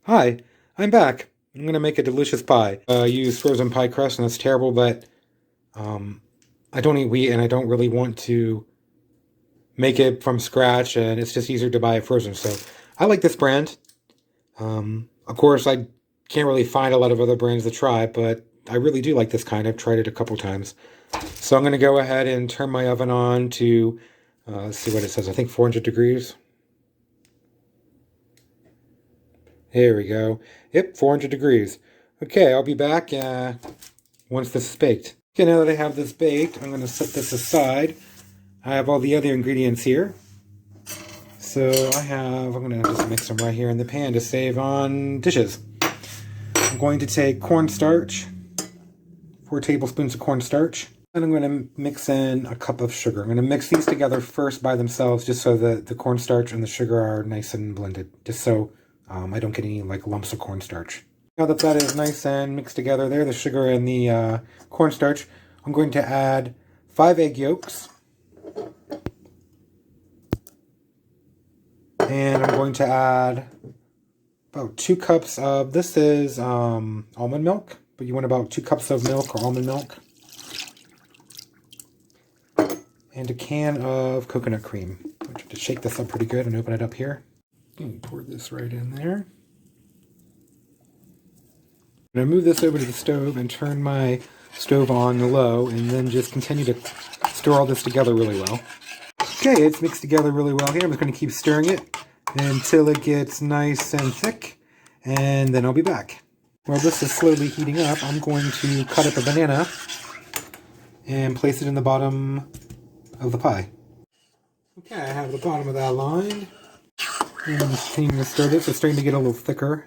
Hi, I'm back. I'm gonna make a delicious pie. I use frozen pie crust, and that's terrible, but um, I don't eat wheat, and I don't really want to make it from scratch, and it's just easier to buy it frozen. So I like this brand. Of course, I can't really find a lot of other brands to try, but I really do like this kind. I've tried it a couple times. So I'm gonna go ahead and turn my oven on to, let's see what it says. I think 400 degrees. There we go. Yep, 400 degrees. Okay, I'll be back once this is baked. Okay, now that I have this baked, I'm going to set this aside. I have all the other ingredients here. So I'm going to just mix them right here in the pan to save on dishes. I'm going to take cornstarch, 4 tablespoons of cornstarch, and I'm going to mix in a cup of sugar. I'm going to mix these together first by themselves just so that the cornstarch and the sugar are nice and blended, just so I don't get any like lumps of cornstarch. Now that that is nice and mixed together there, the sugar and the cornstarch, I'm going to add 5 egg yolks. And I'm going to add about 2 cups of, this is almond milk, but you want about 2 cups of milk or almond milk. And a can of coconut cream. I'm going to shake this up pretty good and open it up here. And pour this right in there. I'm going to move this over to the stove and turn my stove on low and then just continue to stir all this together really well. Okay, it's mixed together really well here. I'm just going to keep stirring it until it gets nice and thick, and then I'll be back. While this is slowly heating up, I'm going to cut up a banana and place it in the bottom of the pie. Okay, I have the bottom of that lined. And I'm just continuing to stir this. It's starting to get a little thicker.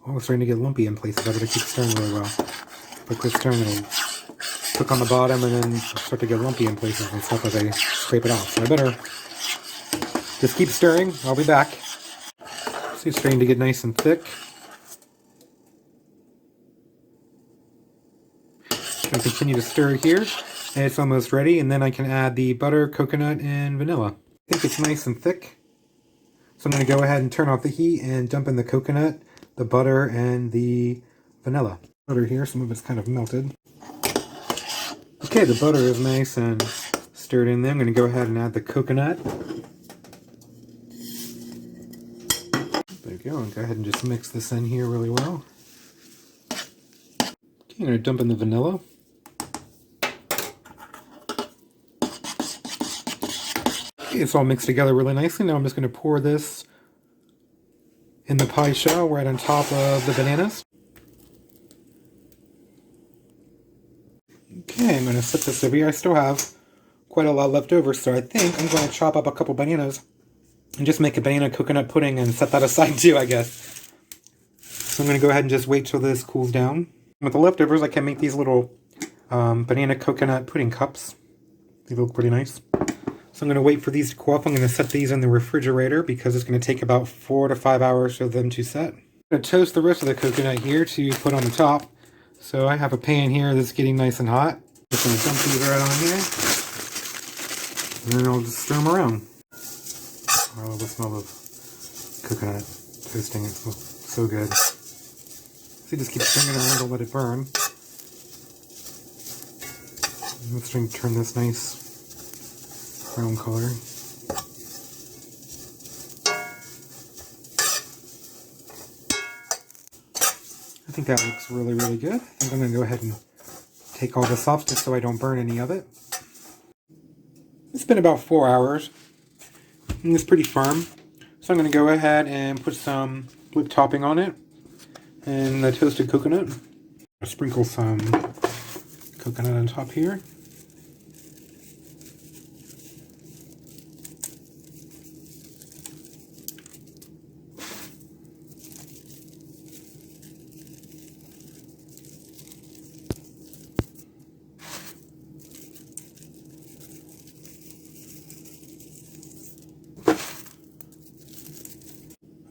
Oh, it's starting to get lumpy in places. I better keep stirring really well. If I quit stirring, it'll cook on the bottom and then start to get lumpy in places and stuff as I scrape it off. So I better just keep stirring. I'll be back. See, it's starting to get nice and thick. I continue to stir here, and it's almost ready. And then I can add the butter, coconut, and vanilla. I think it's nice and thick. So I'm going to go ahead and turn off the heat and dump in the coconut, the butter, and the vanilla. Butter here, some of it's kind of melted. Okay, the butter is nice and stirred in there. I'm going to go ahead and add the coconut. There you go. I'll go ahead and just mix this in here really well. Okay, I'm going to dump in the vanilla. Okay, it's all mixed together really nicely. Now I'm just going to pour this in the pie shell right on top of the bananas. Okay, I'm going to set this over here. I still have quite a lot left over, so I think I'm going to chop up a couple bananas and just make a banana coconut pudding and set that aside too, I guess. So I'm going to go ahead and just wait till this cools down. With the leftovers, I can make these little banana coconut pudding cups. They look pretty nice. So I'm going to wait for these to cool off. I'm going to set these in the refrigerator because it's going to take about 4 to 5 hours for them to set. I'm going to toast the rest of the coconut here to put on the top. So I have a pan here that's getting nice and hot. Just going to dump these right on here. And then I'll just stir them around. I love the smell of coconut toasting. It smells so good. So you just keep stirring it around, don't let it burn. Let's turn this nice brown color. I think that looks really, really good. I think I'm going to go ahead and take all this off just so I don't burn any of it. It's been about 4 hours, and it's pretty firm. So I'm going to go ahead and put some whipped topping on it, and the toasted coconut. I'll sprinkle some coconut on top here.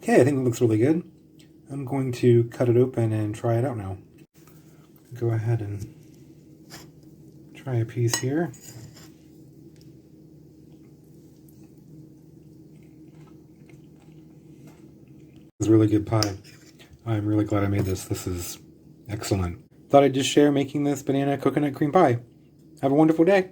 Okay, I think it looks really good. I'm going to cut it open and try it out now. Go ahead and try a piece here. is really good pie. I'm really glad I made this. This is excellent. Thought I'd just share making this banana coconut cream pie. Have a wonderful day.